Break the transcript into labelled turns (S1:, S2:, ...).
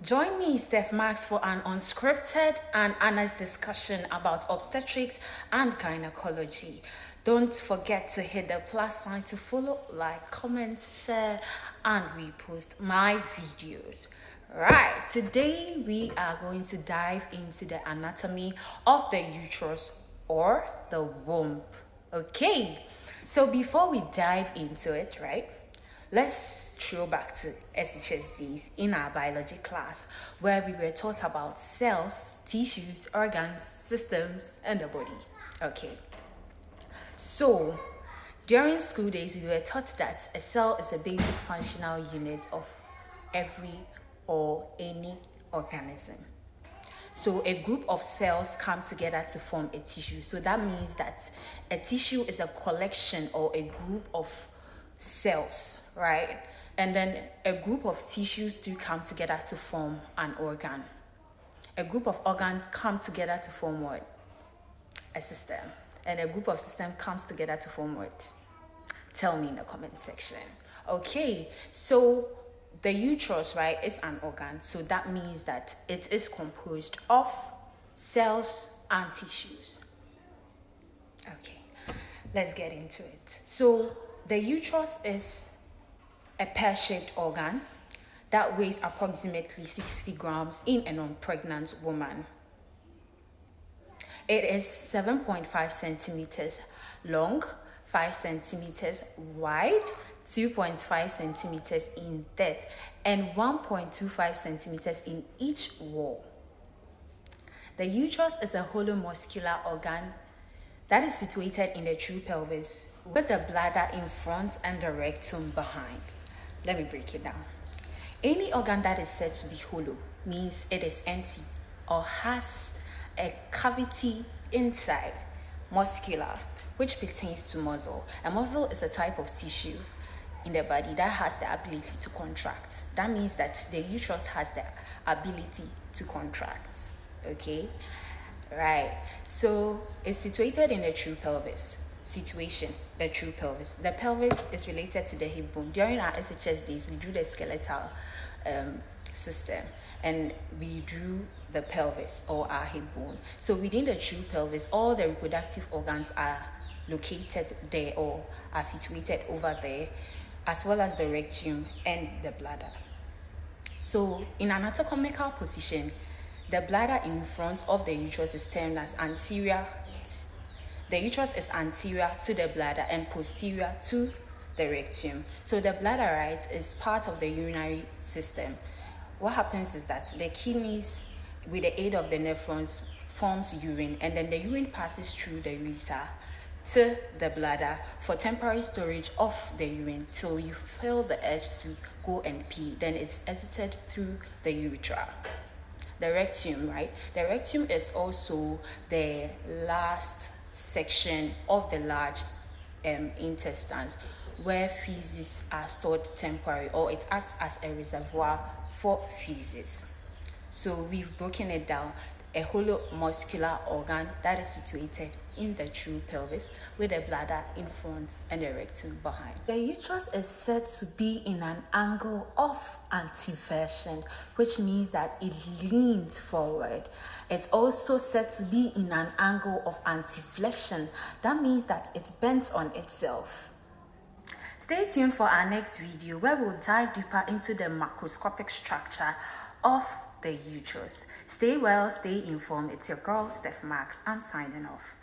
S1: Join me, Steph Max, for an unscripted and honest discussion about obstetrics and gynecology. Don't forget to hit the plus sign to follow, like, comment, share, and repost my videos. Right, today we are going to dive into the anatomy of the uterus or the womb. Okay, so before we dive into it, right? Let's throw back to SHS days in our biology class where we were taught about cells, tissues, organs, systems, and the body. Okay. So, during school days, we were taught that a cell is a basic functional unit of every or any organism. So a group of cells come together to form a tissue. So that means that a tissue is a collection or a group of cells, right? And then a group of tissues do come together to form an organ. A group of organs come together to form what? A system. And a group of systems comes together to form what? Tell me in the comment section. Okay, so the uterus, right, is an organ. So that means that it is composed of cells and tissues. Okay, let's get into it. So the uterus is a pear-shaped organ that weighs approximately 60 grams in a non-pregnant woman. It is 7.5 centimeters long, 5 centimeters wide, 2.5 centimeters in depth, and 1.25 centimeters in each wall. The uterus is a hollow muscular organ that is situated in the true pelvis with the bladder in front and the rectum behind. Let me break it down. Any organ that is said to be hollow means it is empty or has a cavity inside, muscular, which pertains to muscle. A muscle is a type of tissue in the body that has the ability to contract. That means that the uterus has the ability to contract. Okay, right? So it's situated in the true pelvis. Situation, the true pelvis. The pelvis is related to the hip bone. During our SHS days, we do the skeletal system and we drew the pelvis or our hip bone. So within the true pelvis, all the reproductive organs are located there or are situated over there, as well as the rectum and the bladder. So in anatomical position, the bladder in front of the uterus is termed as anterior. The uterus is anterior to the bladder and posterior to the rectum. So the bladder, right, is part of the urinary system. What happens is that the kidneys, with the aid of the nephrons, forms urine, and then the urine passes through the ureter to the bladder for temporary storage of the urine till you feel the urge to go and pee. Then it's exited through the urethra. The rectum, right? The rectum is also the last section of the large intestines where feces are stored temporarily, or it acts as a reservoir for feces. So we've broken it down. A hollow muscular organ that is situated in the true pelvis with the bladder in front and the rectum behind. The uterus is said to be in an angle of anteversion, which means that it leans forward. It's also said to be in an angle of anteflexion. That means that it bends on itself. Stay tuned for our next video where we'll dive deeper into the macroscopic structure of the uterus. Stay well, stay informed. It's your girl, Steph Max. I'm signing off.